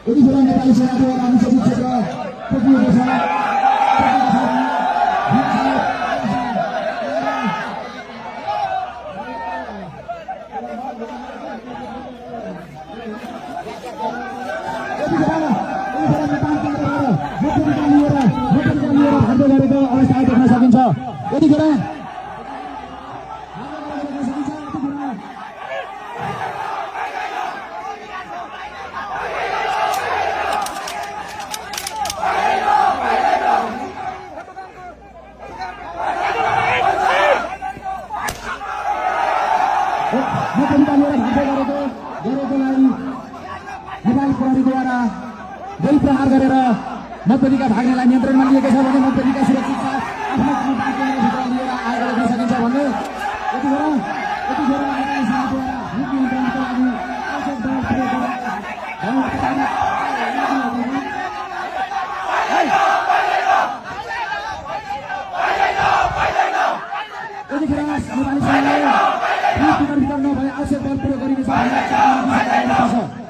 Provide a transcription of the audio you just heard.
यतिखेर नेपाली सेनाको रानीशक्ति क्षेत्र तोकिएको छ। गरेको अवस्था देख्न सकिन्छ। यतिखेर नेपाली प्रहरीद्वारा गोली प्रहार गरेर मतपत्रिका भाग्नेलाई नियन्त्रणमा लिएको छ भने मतपत्रिका सुरक्षित साथ आफ्नो केन्द्रभित्र लिएर आएको देख्न सकिन्छ भन्ने यतिखेर नेपाली सेनाद्वारा भोट नियन्त्रणको लागि आवश्यक दल प्रयोग गरेर यतिखेर नेपाली सेनाले भित्रभित्र नभए आवश्यक दल प्रयोग गरिनेछ भन्ने